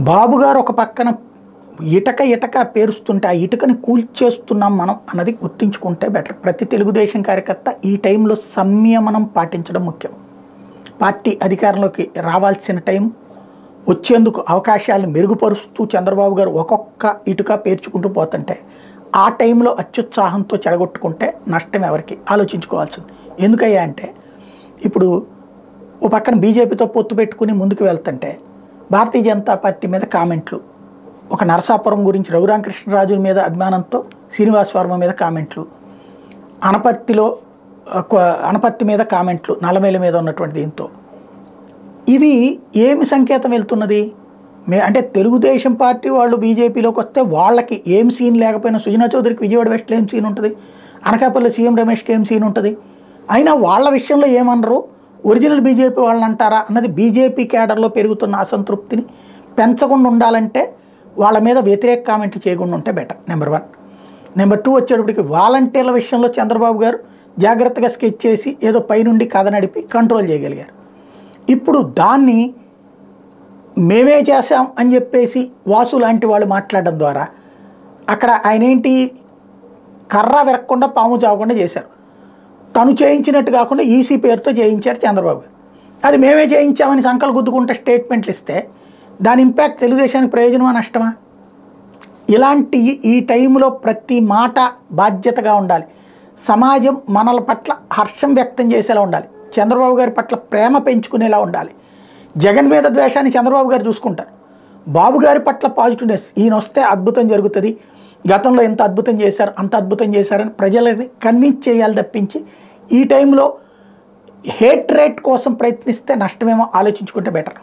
బాబు గారు ఒక పక్కన ఇటక ఇటక పేరుస్తుంటే ఆ ఇటుకని కూల్చేస్తున్నాం మనం అన్నది గుర్తుంచుకుంటే బెటర్. ప్రతి తెలుగుదేశం కార్యకర్త ఈ టైంలో సంయమనం పాటించడం ముఖ్యం. పార్టీ అధికారంలోకి రావాల్సిన టైం వచ్చేందుకు అవకాశాలను మెరుగుపరుస్తూ చంద్రబాబు గారు ఒక్కొక్క ఇటుక పేర్చుకుంటూ పోతుంటే ఆ టైంలో అత్యుత్సాహంతో చెడగొట్టుకుంటే నష్టం ఎవరికి ఆలోచించుకోవాల్సింది. ఎందుకయ్యా అంటే ఇప్పుడు ఓ పక్కన బీజేపీతో పొత్తు పెట్టుకుని ముందుకు వెళ్తుంటే భారతీయ జనతా పార్టీ మీద కామెంట్లు, ఒక నరసాపురం గురించి రఘురామకృష్ణరాజు మీద అభిమానంతో శ్రీనివాస్ వర్మ మీద కామెంట్లు, అనపర్తి మీద కామెంట్లు, నల్లమేల మీద ఉన్నటువంటి దీంతో ఇవి ఏమి సంకేతం వెళ్తున్నది? అంటే తెలుగుదేశం పార్టీ వాళ్ళు బీజేపీలోకి వస్తే వాళ్ళకి ఏం సీన్ లేకపోయినా సుజనా చౌదరికి విజయవాడ వెస్ట్లో ఏం సీన్ ఉంటుంది, అనకాపల్లి సీఎం రమేష్కి ఏం సీన్ ఉంటుంది, అయినా వాళ్ళ విషయంలో ఏమనరు, ఒరిజినల్ బీజేపీ వాళ్ళని అంటారా అన్నది బీజేపీ క్యాడర్లో పెరుగుతున్న అసంతృప్తిని పెంచకుండా ఉండాలంటే వాళ్ళ మీద వ్యతిరేక కామెంట్లు చేయకుండా ఉంటే బెటర్. నెంబర్ 1. నెంబర్ 2 వచ్చేటప్పటికి వాలంటీర్ల విషయంలో చంద్రబాబు గారు జాగ్రత్తగా స్కెచ్ చేసి ఏదో పైనుండి కథ నడిపి కంట్రోల్ చేయగలిగారు. ఇప్పుడు దాన్ని మేమే చేశాం అని చెప్పేసి వాసు లాంటి వాళ్ళు మాట్లాడడం ద్వారా అక్కడ ఆయన ఏంటి కర్ర విరక్కుండా పాము చావకుండా చేశారు. తను చేయించినట్టు కాకుండా ఈసీ పేరుతో చేయించారు చంద్రబాబు. అది మేమే చేయించామని సంకలు గుద్దుకుంటే స్టేట్మెంట్లు ఇస్తే దాని ఇంపాక్ట్ తెలుగుదేశానికి ప్రయోజనమా నష్టమా? ఇలాంటి ఈ టైంలో ప్రతి మాట బాధ్యతగా ఉండాలి. సమాజం మనల పట్ల హర్షం వ్యక్తం చేసేలా ఉండాలి. చంద్రబాబు గారి పట్ల ప్రేమ పెంచుకునేలా ఉండాలి. జగన్ మీద ద్వేషాన్ని చంద్రబాబు గారు చూసుకుంటారు. బాబు గారి పట్ల పాజిటివ్నెస్, ఈయన వస్తే అద్భుతం జరుగుతుంది, గతంలో ఎంత అద్భుతం చేశారు అంత అద్భుతం చేశారని ప్రజలని కన్విన్స్ చేయాలి తప్పించి ఈ టైంలో హేట్ రేట్ కోసం ప్రయత్నిస్తే నష్టమేమో ఆలోచించుకుంటే బెటర్.